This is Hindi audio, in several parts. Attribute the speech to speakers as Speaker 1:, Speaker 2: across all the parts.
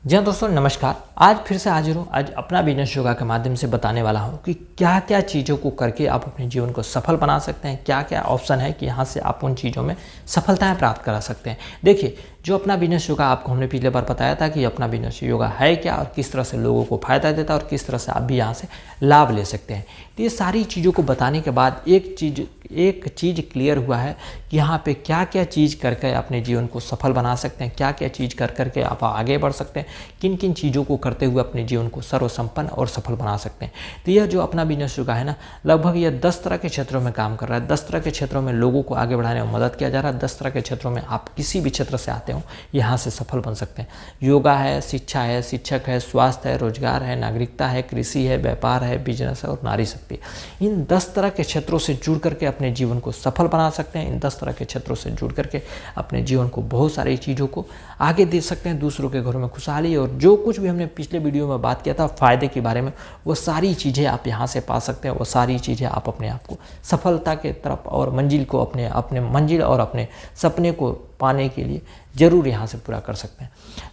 Speaker 1: जी हाँ दोस्तों, नमस्कार। आज फिर से हाजिर हूँ। आज अपना बिजनेस योगा के माध्यम से बताने वाला हूँ कि क्या क्या चीज़ों को करके आप अपने जीवन को सफल बना सकते हैं, क्या क्या ऑप्शन है कि यहाँ से आप उन चीज़ों में सफलताएं प्राप्त करा सकते हैं। देखिए, जो अपना बिजनेस योगा आपको हमने पिछले बार बताया था कि अपना बिजनेस योगा है क्या और किस तरह से लोगों को फ़ायदा देता है और किस तरह से आप भी यहाँ से लाभ ले सकते हैं। तो ये सारी चीज़ों को बताने के बाद एक चीज़ क्लियर हुआ है कि यहाँ पे क्या क्या चीज़ करके अपने जीवन को सफल बना सकते हैं, क्या क्या चीज़ कर करके आप आगे बढ़ सकते हैं, किन किन चीज़ों को करते हुए अपने जीवन को सर्वसंपन्न और सफल बना सकते हैं। तो यह जो अपना बिजनेस योगा है ना, लगभग यह 10 तरह के क्षेत्रों में काम कर रहा है। 10 तरह के क्षेत्रों में लोगों को आगे बढ़ाने में मदद किया जा रहा है। 10 तरह के क्षेत्रों में आप किसी भी क्षेत्र से आते हो यहाँ से सफल बन सकते हैं। योगा है, शिक्षा है, शिक्षक है, स्वास्थ्य है, रोजगार है, नागरिकता है, कृषि है, व्यापार है, बिजनेस है और नारी शक्ति। इन 10 तरह के क्षेत्रों से जुड़ करके अपने जीवन को सफल बना सकते हैं। इन 10 तरह के क्षेत्रों से जुड़ करके अपने जीवन को बहुत सारी चीज़ों को आगे दे सकते हैं। दूसरों के घरों में खुशहाली और जो कुछ भी हमने पिछले वीडियो में बात किया था फायदे के बारे में, वो सारी चीज़ें आप यहाँ से पा सकते हैं। वो सारी चीज़ें आप अपने आप को सफलता के तरफ और मंजिल को अपने मंजिल और अपने सपने को पाने के लिए ज़रूर यहाँ से पूरा कर सकते हैं।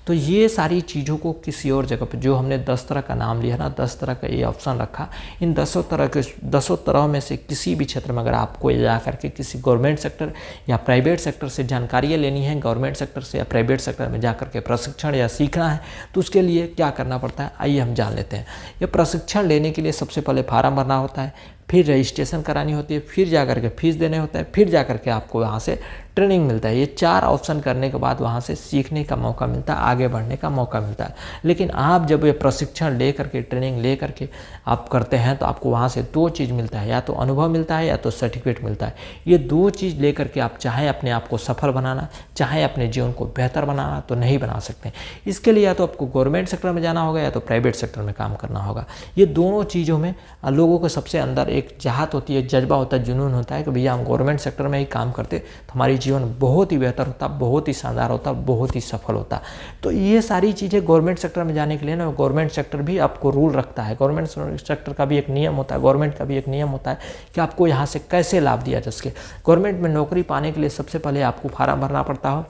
Speaker 1: तो ये सारी चीज़ों को किसी और जगह पर जो हमने 10 तरह का नाम लिया ना, 10 तरह का ये ऑप्शन रखा, इन 10 तरह में से किसी भी क्षेत्र में अगर आपको जा करके किसी गवर्नमेंट सेक्टर या प्राइवेट सेक्टर से जानकारियाँ लेनी है, गवर्नमेंट सेक्टर से या प्राइवेट सेक्टर में जा करके प्रशिक्षण या सीखना है, तो उसके लिए क्या करना पड़ता है आइए हम जान लेते हैं। ये प्रशिक्षण लेने के लिए सबसे पहले फार्म भरना होता है, फिर रजिस्ट्रेशन करानी होती है, फिर जा कर के फीस देने होता है, फिर जा कर के आपको वहाँ से ट्रेनिंग मिलता है। ये 4 ऑप्शन करने के बाद वहाँ से सीखने का मौका मिलता है, आगे बढ़ने का मौका मिलता है। लेकिन आप जब ये प्रशिक्षण ले करके ट्रेनिंग ले करके आप करते हैं तो आपको वहाँ से 2 चीज़ मिलता है, या तो अनुभव मिलता है या तो सर्टिफिकेट मिलता है। ये 2 चीज़ ले करके आप चाहे अपने आप को सफल बनाना, चाहे अपने जीवन को बेहतर बनाना तो नहीं बना सकते। इसके लिए या तो आपको गवर्नमेंट सेक्टर में जाना होगा या तो प्राइवेट सेक्टर में काम करना होगा। ये दोनों चीज़ों में लोगों को सबसे अंदर एक चाहत होती है, जज्बा होता है, जुनून होता है कि भैया हम गवर्नमेंट सेक्टर में ही काम करते तो हमारी जीवन बहुत ही बेहतर होता, बहुत ही शानदार होता, बहुत ही सफल होता। तो ये सारी चीज़ें गवर्नमेंट सेक्टर में जाने के लिए ना, गवर्नमेंट सेक्टर भी आपको रूल रखता है। गवर्नमेंट सेक्टर का भी एक नियम होता है, गवर्नमेंट का भी एक नियम होता है कि आपको यहाँ से कैसे लाभ दिया जा सके। गवर्नमेंट में नौकरी पाने के लिए सबसे पहले आपको फार्म भरना पड़ता हो,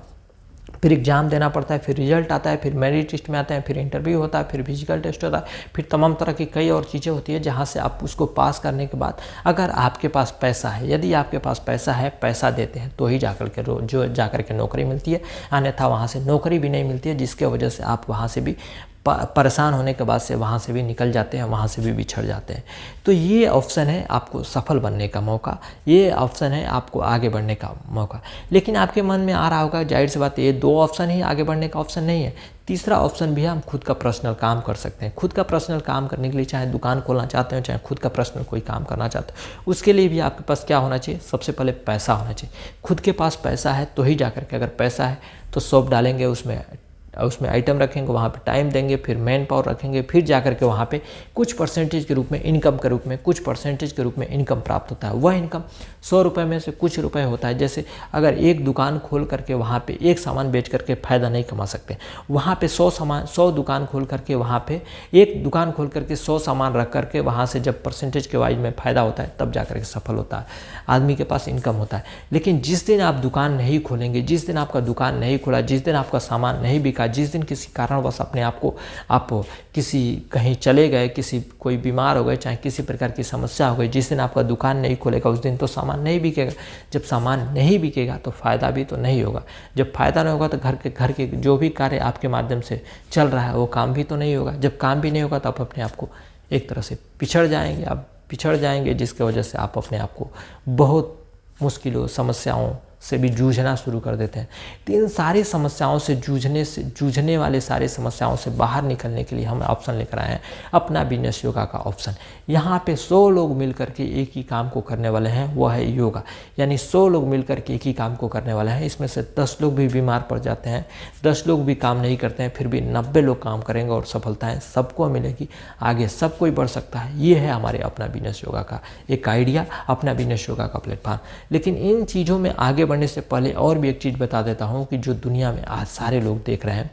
Speaker 1: फिर एग्ज़ाम देना पड़ता है, फिर रिजल्ट आता है, फिर मेरिट लिस्ट में आते हैं, फिर इंटरव्यू होता है, फिर फिजिकल टेस्ट होता है, फिर तमाम तरह की कई और चीज़ें होती है जहाँ से आप उसको पास करने के बाद अगर आपके पास पैसा है, यदि आपके पास पैसा है, पैसा देते हैं तो ही जाकर के नौकरी मिलती है, अन्यथा वहाँ से नौकरी भी नहीं मिलती है, जिसके वजह से आप वहाँ से भी परेशान होने के बाद से वहाँ से भी निकल जाते हैं, वहाँ से भी बिछड़ जाते हैं। तो ये ऑप्शन है आपको सफल बनने का मौका, ये ऑप्शन है आपको आगे बढ़ने का मौका। लेकिन आपके मन में आ रहा होगा, जाहिर सी बात है, ये 2 ऑप्शन ही आगे बढ़ने का ऑप्शन नहीं है, तीसरा ऑप्शन भी है, हम खुद का पर्सनल काम कर सकते हैं। खुद का पर्सनल काम करने के लिए चाहे दुकान खोलना चाहते हो, चाहे खुद का पर्सनल कोई काम करना चाहते हो, उसके लिए भी आपके पास क्या होना चाहिए, सबसे पहले पैसा होना चाहिए। खुद के पास पैसा है तो ही जाकर के, अगर पैसा है तो शॉप डालेंगे, उसमें आइटम रखेंगे, वहाँ पे टाइम देंगे, फिर मैन पावर रखेंगे, फिर जाकर के वहाँ पे कुछ परसेंटेज के रूप में इनकम के रूप में कुछ परसेंटेज के रूप में इनकम प्राप्त होता है। वह इनकम 100 रुपये में से कुछ रुपए होता है। जैसे अगर एक दुकान खोल करके वहाँ पे एक सामान बेच करके फ़ायदा नहीं कमा सकते, वहाँ पे 100 दुकान खोल करके वहाँ पे एक दुकान खोल करके 100 सामान रख करके वहाँ से जब परसेंटेज के वाइज में फ़ायदा होता है तब जाकर के सफल होता है, आदमी के पास इनकम होता है। लेकिन जिस दिन आप दुकान नहीं खोलेंगे, जिस दिन आपका दुकान नहीं खुला, जिस दिन आपका सामान नहीं बिका, जिस दिन किसी कारणवश अपने आप को आप किसी कहीं चले गए, कोई बीमार हो गए, चाहे किसी प्रकार की समस्या हो गई, जिस दिन आपका दुकान नहीं खुलेगा उस दिन तो सामान नहीं बिकेगा। जब सामान नहीं बिकेगा तो फ़ायदा भी तो नहीं होगा। जब फ़ायदा नहीं होगा तो घर के जो भी कार्य आपके माध्यम से चल रहा है वो काम भी तो नहीं होगा। जब काम भी नहीं होगा तो आप अपने आप को एक तरह से पिछड़ जाएंगे, जिसकी वजह से आप अपने आप को बहुत मुश्किलों, समस्याओं से भी जूझना शुरू कर देते हैं। तो इन सारी समस्याओं से जूझने वाले सारी समस्याओं से बाहर निकलने के लिए हम ऑप्शन लेकर आए हैं अपना बिजनेस योगा का ऑप्शन। यहाँ पे 100 लोग मिलकर के एक ही काम को करने वाले हैं, वो है योगा। यानी 100 लोग मिलकर के एक ही काम को करने वाले हैं। इसमें से 10 लोग भी बीमार पड़ जाते हैं, 10 लोग भी काम नहीं करते हैं, फिर भी 90 लोग काम करेंगे और सफलताएँ सबको मिलेगी, आगे सब कोई बढ़ सकता है। ये है हमारे अपना बिजनेस योगा का एक आइडिया, अपना बिजनेस योगा का प्लेटफॉर्म। लेकिन इन चीज़ों में आगे बढ़ने से पहले और भी एक चीज़ बता देता हूँ कि जो दुनिया में आज सारे लोग देख रहे हैं,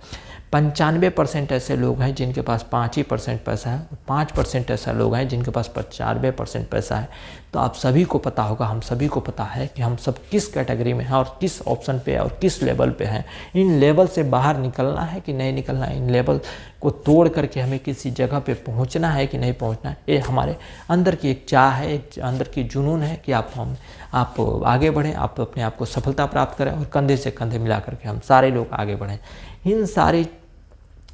Speaker 1: 95% ऐसे लोग हैं जिनके पास 5% पैसा है, 5% ऐसा लोग हैं जिनके पास 95% पैसा है। तो आप सभी को पता होगा, हम सभी को पता है कि हम सब किस कैटेगरी में हैं और किस ऑप्शन पे और किस लेवल पे हैं। इन लेवल से बाहर निकलना है कि नहीं निकलना है, इन लेवल को तोड़ करके हमें किसी जगह पे पहुंचना है कि नहीं पहुंचना है, ये हमारे अंदर की एक चाह है, एक अंदर की जुनून है कि आप आगे बढ़ें, आप अपने आप को सफलता प्राप्त करें और कंधे से कंधे मिला करके हम सारे लोग आगे बढ़ें।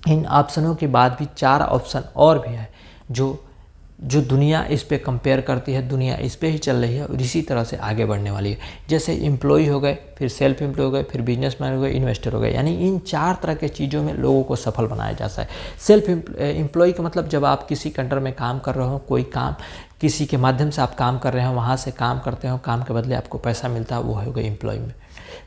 Speaker 1: इन ऑप्शनों के बाद भी 4 ऑप्शन और भी है जो दुनिया इस पे कंपेयर करती है, दुनिया इस पे ही चल रही है और इसी तरह से आगे बढ़ने वाली है। जैसे एम्प्लॉय हो गए, फिर सेल्फ एम्प्लॉय हो गए, फिर बिजनेसमैन हो गए, इन्वेस्टर हो गए। यानी इन 4 तरह के चीज़ों में लोगों को सफल बनाया जाता है। सेल्फ एम्प्लॉय का मतलब जब आप किसी कंट्री में काम कर रहे हो, कोई काम किसी के माध्यम से आप काम कर रहे हो, वहाँ से काम करते हो, काम के बदले आपको पैसा मिलता है, वो हो गया एम्प्लॉय में।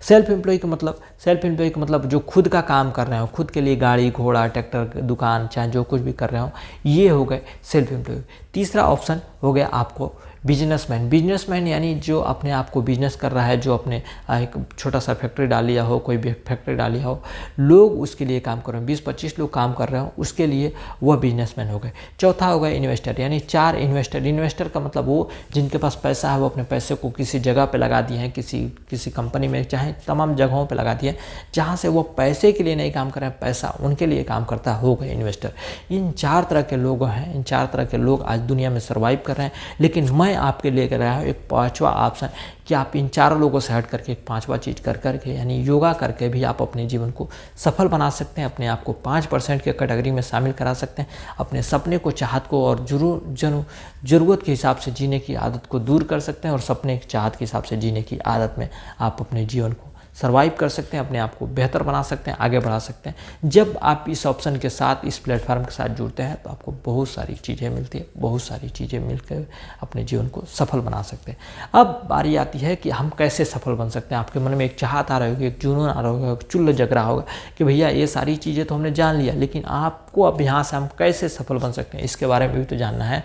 Speaker 1: सेल्फ एम्प्लॉय का मतलब जो खुद का काम कर रहे हो, खुद के लिए गाड़ी घोड़ा ट्रैक्टर दुकान चाहे जो कुछ भी कर रहे हो, ये हो गए सेल्फ एम्प्लॉय। तीसरा ऑप्शन हो गया आपको बिजनेसमैन यानी जो अपने आप को बिजनेस कर रहा है, जो अपने एक छोटा सा फैक्ट्री डाल लिया हो, कोई भी फैक्ट्री डाल लिया हो, लोग उसके लिए काम कर रहे हो, 20-25 लोग काम कर रहे हो, उसके लिए वह बिजनेसमैन हो गए। चौथा हो गया इन्वेस्टर, यानी 4 इन्वेस्टर का मतलब वो जिनके पास पैसा है, वो अपने पैसे को किसी जगह पे लगा दिए हैं, किसी कंपनी में, चाहे तमाम जगहों पे लगा दिए हैं जहाँ से वो पैसे के लिए नहीं काम कर रहे हैं, पैसा उनके लिए काम करता है, हो गए इन्वेस्टर। इन 4 तरह के लोग हैं, इन 4 तरह के लोग आज दुनिया में सर्वाइव कर रहे हैं। लेकिन मैं आपके लेकर आया हूँ एक 5वां ऑप्शन कि आप इन 4 लोगों से हट करके एक 5वां चीज़ कर करके यानी योगा करके भी आप अपने जीवन को सफल बना सकते हैं, अपने आप को 5% के कैटेगरी में शामिल करा सकते हैं, अपने सपने को, चाहत को और ज़रूरत के हिसाब से जीने की आदत को दूर कर सकते हैं और सपने चाहत के हिसाब से जीने की आदत में आप अपने जीवन को सर्वाइव कर सकते हैं, अपने आप को बेहतर बना सकते हैं, आगे बढ़ा सकते हैं। जब आप इस ऑप्शन के साथ, इस प्लेटफॉर्म के साथ जुड़ते हैं तो आपको बहुत सारी चीज़ें मिलती है, बहुत सारी चीज़ें मिलकर अपने जीवन को सफल बना सकते हैं। अब बारी आती है कि हम कैसे सफल बन सकते हैं। आपके मन में एक चाहत आ रही होगी, एक जुनून आ रहा होगा, एक चुल्ल जग रहा होगा कि भैया ये सारी चीज़ें तो हमने जान लिया, लेकिन आपको अब यहाँ से हम कैसे सफल बन सकते हैं, इसके बारे में भी तो जानना है।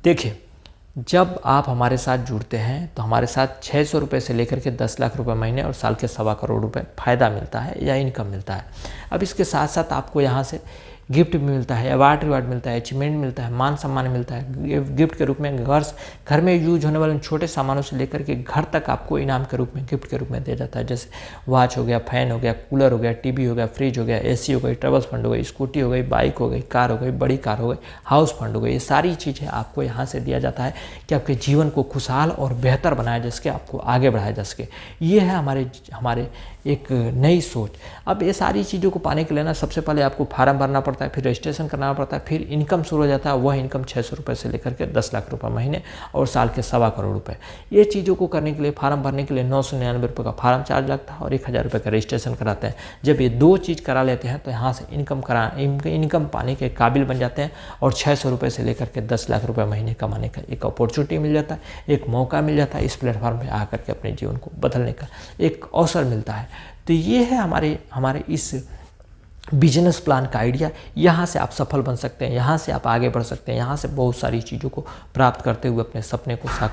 Speaker 1: देखिए, जब आप हमारे साथ जुड़ते हैं तो हमारे साथ 600 रुपये से लेकर के 10 लाख रुपए महीने और साल के 1.25 करोड़ रुपए फ़ायदा मिलता है या इनकम मिलता है। अब इसके साथ साथ आपको यहाँ से गिफ्ट भी मिलता है, अवार्ड मिलता है, अचीवमेंट मिलता है, मान सम्मान मिलता है। गिफ्ट के रूप में घर में यूज होने वाले छोटे सामानों से लेकर के घर तक आपको इनाम के रूप में, गिफ्ट के रूप में दिया जाता है। जैसे वॉच हो गया, फैन हो गया, कूलर हो गया, टीवी हो गया, फ्रिज हो गया, एसी हो गई, ट्रेवल्स फंड हो गई, स्कूटी हो गई, बाइक हो गई, कार हो गई, बड़ी कार हो गई, हाउस फंड हो गई। ये सारी चीज़ें आपको यहाँ से दिया जाता है कि आपके जीवन को खुशहाल और बेहतर बनाया जा सके, आपको आगे बढ़ाया जा सके। ये है हमारे एक नई सोच। अब ये सारी चीज़ों को पाने के लिए ना सबसे पहले आपको फार्म भरना पड़ता है, फिर रजिस्ट्रेशन करना पड़ता है, फिर इनकम शुरू हो जाता है। वह इनकम 600 रुपये से लेकर के 10 लाख रुपये महीने और साल के 1.25 करोड़ रुपये। ये चीज़ों को करने के लिए, फार्म भरने के लिए 999 रुपये का फार्म चार्ज लगता है और 1000 रुपये का रजिस्ट्रेशन कराते हैं। जब ये 2 चीज़ करा लेते हैं तो यहाँ से इनकम पाने के काबिल बन जाते हैं और 600 रुपये से लेकर के 10 लाख रुपये महीने कमाने का एक अपॉर्चुनिटी मिल जाता है, एक मौका मिल जाता है। इस प्लेटफॉर्म पर आकर के अपने जीवन को बदलने का एक अवसर मिलता है। तो ये है हमारे इस बिजनेस प्लान का आइडिया। यहाँ से आप सफल बन सकते हैं, यहाँ से आप आगे बढ़ सकते हैं, यहाँ से बहुत सारी चीज़ों को प्राप्त करते हुए अपने सपने को साकार